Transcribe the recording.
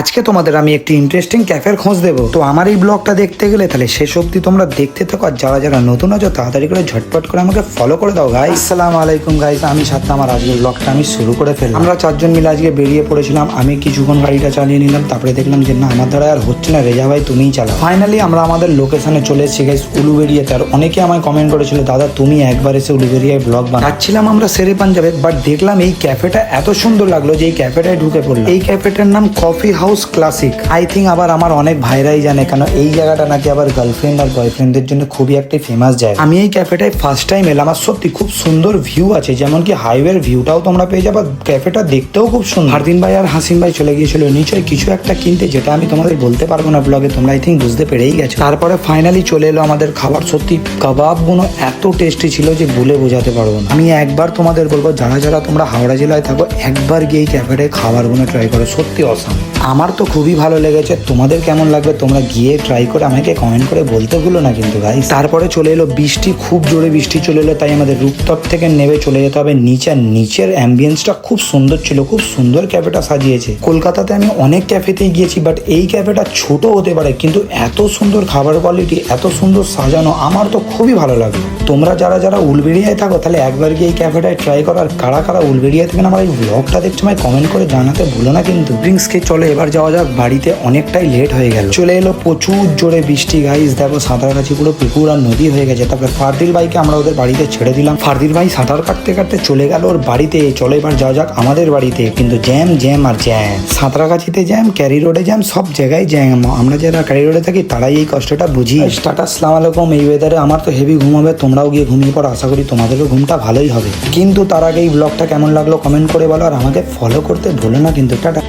আজকে তোমাদের আমি একটি ইন্টারেস্টিং ক্যাফের খোঁজ দেবো। তো আমার এই ব্লগটা দেখতে গেলে তাহলে শেষ অবধি তোমরা দেখতে থাকো। আর যারা যারা নতুন আছো তাড়াতাড়ি করে ঝটপট করে আমাকে ফলো করে দাও গাইস। আসসালামু আলাইকুম গাইস, আমি সাথে আমার আজকের ব্লগটা আমি শুরু করে ফেললাম। আমরা চারজন মিলে আজকে বেরিয়ে পড়েছিলাম। আমি কিছুক্ষণ গাড়িটা চালিয়ে নিলাম, তারপরে দেখলাম যে না আমার দ্বারা আর হচ্ছে না, রেজা ভাই তুমিই চালাও। ফাইনালি আমরা আমাদের লোকেশনে চলে এসেছি গাইস, উলুবেড়িয়াতে। আর অনেকে আমায় কমেন্ট করেছিল দাদা তুমি একবার এসে উলুবেড়িয়ায় ব্লগ বানাচ্ছিলাম আমরা শেরে পাঞ্জাবে, বাট দেখলাম এই ক্যাফেটা এত সুন্দর লাগলো যে এই ক্যাফেটায় ঢুকে পড়লাম। এই ক্যাফেটার নাম coffee house classic. I think আবার আমার অনেক ভাইরাই জানে, কেন এই জায়গাটা নাকি আবার গার্লফ্রেন্ড আর বয়ফ্রেন্ডদের জন্য খুবই একটা ফেমাস জায়গা। আমি এই ক্যাফেটায় ফার্স্ট টাইম এলাম, আর সত্যি খুব সুন্দর ভিউ আছে, যেমন কি হাইওয়ের ভিউটাও তোমরা পেয়ে যাবে। ক্যাফেটা দেখতেও খুব সুন্দর। ফারদিন ভাই আর হাসিন ভাই চলে গিয়েছিল নিশ্চয়ই কিছু একটা কিনতে, যেটা আমি তোমাদের বলতে পারবো না ব্লগে, তোমরা আই থিঙ্ক বুঝতে পেরেই গেছো। তারপরে ফাইনালি চলে এলো আমাদের খাবার। সত্যি কাবাবগুলো এত টেস্টি ছিল যে বলে বোঝাতে পারবো না। আমি একবার তোমাদের বলবো যারা যারা তোমরা হাওড়া জেলায় থাকো একবার গিয়ে এই ক্যাফেটায় খাবারগুলো ট্রাই করো, সত্যি অসাম। আমার তো খুবই ভালো লেগেছে, তোমাদের কেমন লাগবে তোমরা গিয়ে ট্রাই করে আমাকে কমেন্ট করে বলতে ভুলো না কিন্তু গাইস। তারপরে চলে এলো বৃষ্টি, খুব জোরে বৃষ্টি চলে এলো, তাই আমাদের রুফটপ থেকে নেমে চলে যেতে হবে নিচে। আর নিচের অ্যাম্বিয়েন্সটা খুব সুন্দর ছিল, খুব সুন্দর ক্যাফেটা সাজিয়েছে। কলকাতাতে আমি অনেক ক্যাফেতেই গিয়েছি, বাট এই ক্যাফেটা ছোট হতে পারে কিন্তু এত সুন্দর খাবার কোয়ালিটি, এত সুন্দর সাজানো, আমার তো খুবই ভালো লাগলো। তোমরা যারা যারা উলবেড়িয়ায় থাকো তাহলে একবার গিয়ে এই ক্যাফেটায় ট্রাই করো। আর কারা কারা উলবেড়িয়া থেকে আমার এই ব্লগটা দেখছো আমায় কমেন্ট করে জানাতে ভুলো না কিন্তু। ড্রিঙ্কস খেয়ে চলো এবার যাওয়া যাক বাড়িতে, অনেকটাই লেট হয়ে গেল। চলে এলো প্রচুর জোরে বৃষ্টি গাইস, দেখো সাঁতারগাছি পুরো পুকুর আর নদী হয়ে গেছে। তারপরে ফারদিল ভাইকে আমরা ওদের বাড়িতে ছেড়ে দিলাম। ফারদিল ভাই সাঁতার কাটতে কাটতে চলে গেল ওর বাড়িতে। চলো এবার যাওয়া যাক আমাদের বাড়িতে, কিন্তু জ্যাম জ্যাম আর জ্যাম। সাঁতরাগাছিতে জ্যাম, ক্যারি রোডে জ্যাম, সব জায়গায় জ্যাম। আমরা যারা ক্যারি রোডে থাকি তারাই এই কষ্টটা বুঝি। টাটা, আসসালামু আলাইকুম। এই ওয়েদারে আমার তো হেভি ঘুম হবে, তোমরাও গিয়ে ঘুমিয়ে পড়ো, আশা করি তোমাদেরও ঘুমটা ভালোই হবে। কিন্তু তার আগে এই ব্লগটা কেমন লাগলো কমেন্ট করে বলো, আর আমাকে ফলো করতে ভুলো না কিন্তু। টাটা।